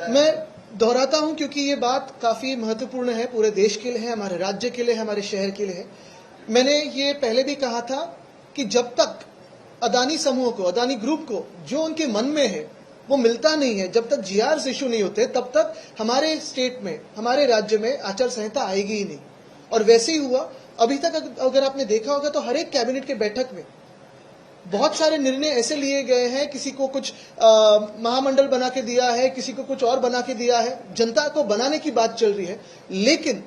मैं दोहराता हूं क्योंकि ये बात काफी महत्वपूर्ण है, पूरे देश के लिए है, हमारे राज्य के लिए, हमारे शहर के लिए है। मैंने ये पहले भी कहा था कि जब तक अदानी समूह को, अदानी ग्रुप को जो उनके मन में है वो मिलता नहीं है, जब तक जीआरएस इशू नहीं होते, तब तक हमारे स्टेट में, हमारे राज्य में आचार संहिता आएगी ही नहीं। और वैसे ही हुआ। अभी तक अगर आपने देखा होगा तो हर एक कैबिनेट के बैठक में बहुत सारे निर्णय ऐसे लिए गए हैं, किसी को कुछ महामंडल बना के दिया है, किसी को कुछ और बना के दिया है, जनता को बनाने की बात चल रही है। लेकिन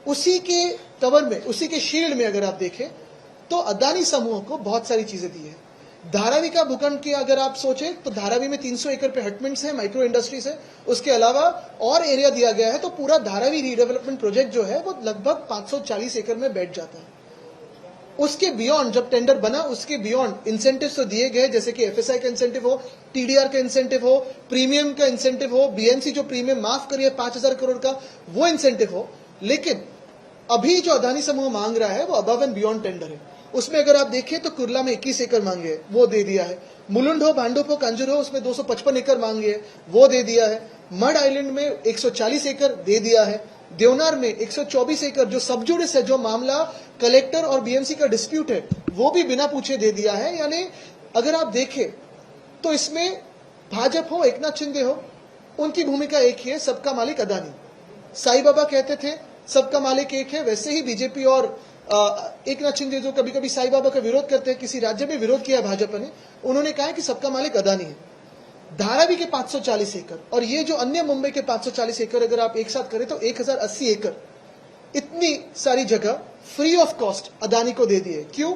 उसी के कवर में, उसी के शील्ड में अगर आप देखें तो अदानी समूह को बहुत सारी चीजें दी है। धारावी का भूखंड की अगर आप सोचें तो धारावी में 300 एकड़ पे हटमेंट्स है, माइक्रो इंडस्ट्रीज है, उसके अलावा और एरिया दिया गया है। तो पूरा धारावी रीडेवलपमेंट प्रोजेक्ट जो है वो लगभग 540 एकड़ में बैठ जाता है। उसके बियॉन्ड जब टेंडर बना, उसके बियॉन्ड इंसेंटिव तो दिए गए, जैसे कि एफएसआई का इंसेंटिव हो, टीडीआर का इंसेंटिव हो, प्रीमियम का इंसेंटिव हो, बीएमसी जो प्रीमियम माफ करिए 5000 करोड़ का वो इंसेंटिव हो। लेकिन अभी जो अदानी समूह मांग रहा है वो अबव एंड बियॉन्ड टेंडर है। उसमें अगर आप देखें तो कुर्ला में 21 एकड़ मांगे, वो दे दिया है। मुलुंड हो, भांडुप हो, कांजूर हो, उसमें 255 एकड़ मांगे, वो दे दिया है। मड आइलैंड में 140 एकड़ दे दिया है। देवनार में 124 एकड़ जो सबजुडिस है, जो मामला कलेक्टर और बीएमसी का डिस्प्यूट है, वो भी बिना पूछे दे दिया है। यानी अगर आप देखें तो इसमें भाजपा हो, एकनाथ शिंदे हो, उनकी भूमिका एक ही है, सबका मालिक अदानी। साईं बाबा कहते थे सबका मालिक एक है, वैसे ही बीजेपी और एकनाथ शिंदे जो कभी कभी साईं बाबा का विरोध करते हैं, किसी राज्य में विरोध किया भाजपा ने, उन्होंने कहा कि सबका मालिक अदानी है। धारावी के 540 एकड़ और ये जो अन्य मुंबई के 540 एकड़ अगर आप एक साथ करें तो 1080 एकड़, इतनी सारी जगह फ्री ऑफ कॉस्ट अदानी को दे दिए। क्यों?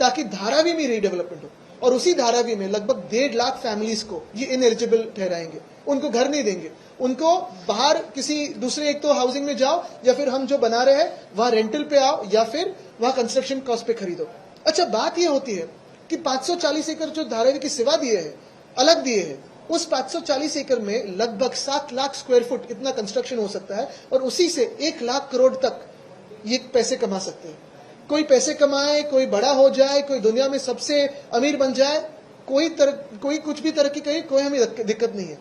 ताकि धारावी में रीडेवलपमेंट हो। और उसी धारावी में लगभग 1.5 लाख फैमिलीज को ये इनएलिजिबल ठहराएंगे, उनको घर नहीं देंगे, उनको बाहर किसी दूसरे, एक तो हाउसिंग में जाओ या फिर हम जो बना रहे हैं वहां रेंटल पे आओ या फिर वहां कंस्ट्रक्शन कॉस्ट पे खरीदो। अच्छा, बात यह होती है कि 540 एकड़ जो धारावी की सिवा दिए है, अलग दिए है, उस 540 एकड़ में लगभग 7 लाख स्क्वायर फुट इतना कंस्ट्रक्शन हो सकता है और उसी से 1 लाख करोड़ तक ये पैसे कमा सकते हैं। कोई पैसे कमाए, कोई बड़ा हो जाए, कोई दुनिया में सबसे अमीर बन जाए, कोई कुछ भी तरक्की करे, कोई हमें दिक्कत नहीं है।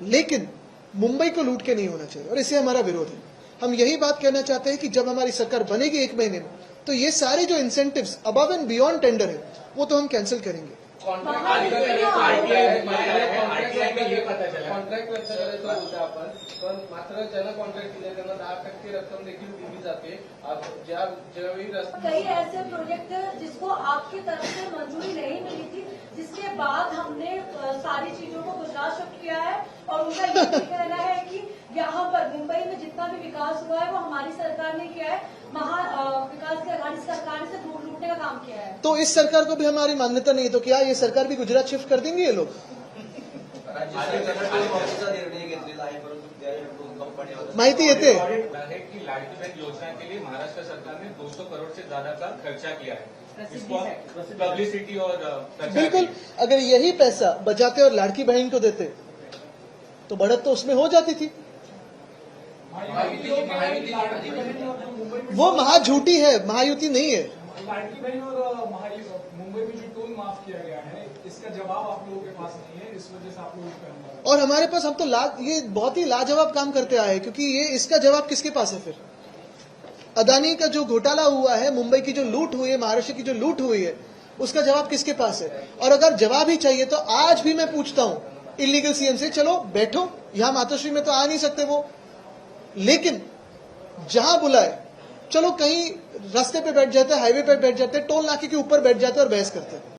लेकिन मुंबई को लूट के नहीं होना चाहिए और इसे हमारा विरोध है। हम यही बात कहना चाहते हैं कि जब हमारी सरकार बनेगी 1 महीने में, तो ये सारे जो incentives above and beyond tender है वो तो हम कैंसिल करेंगे। मात्र ज्यांना कॉन्ट्रॅक्ट दिले त्यांना 10% रक्कम देखील दिली जाते। ज्यावेळी कई ऐसे प्रोजेक्ट जिसको आपकी तरफ से मंजूरी नहीं मिली थी, जिसके बाद हमने सारी चीजों को गुजरात शिफ्ट किया है और उनका ये भी कहना है कि यहाँ पर मुंबई में जितना भी विकास हुआ है वो हमारी सरकार ने किया है, विकास के हमारी सरकार से दूर लूटने का काम किया है। तो इस सरकार को भी हमारी मान्यता नहीं है तो क्या ये सरकार भी गुजरात शिफ्ट कर देंगे ये लोग? माहिती येते की लाडकी बहन योजना के लिए महाराष्ट्र सरकार ने 200 करोड़ से ज्यादा का खर्चा किया है। इसको पब्लिसिटी और बिल्कुल, अगर यही पैसा बचाते और लाड़की बहन को देते तो बढ़त तो उसमें हो जाती थी। वो महाझूठी है, महायुति नहीं है। लाडकी बहन और मुंबई में जो टोल माफ किया गया है, इसका जवाब आप लोगों के पास नहीं है, इस वजह से आप लोग और हमारे पास, हम तो ये बहुत ही लाजवाब काम करते आए, क्योंकि ये इसका जवाब किसके पास है? फिर अदानी का जो घोटाला हुआ है, मुंबई की जो लूट हुई है, महाराष्ट्र की जो लूट हुई है, उसका जवाब किसके पास है? और अगर जवाब ही चाहिए तो आज भी मैं पूछता हूं इलीगल सीएम से, चलो बैठो, यहां मातोश्री में तो आ नहीं सकते वो, लेकिन जहां बुलाए चलो कहीं रास्ते पे बैठ जाते हैं, हाईवे पे बैठ जाते हैं, टोल नाके के ऊपर बैठ जाते हैं और बहस करते हैं।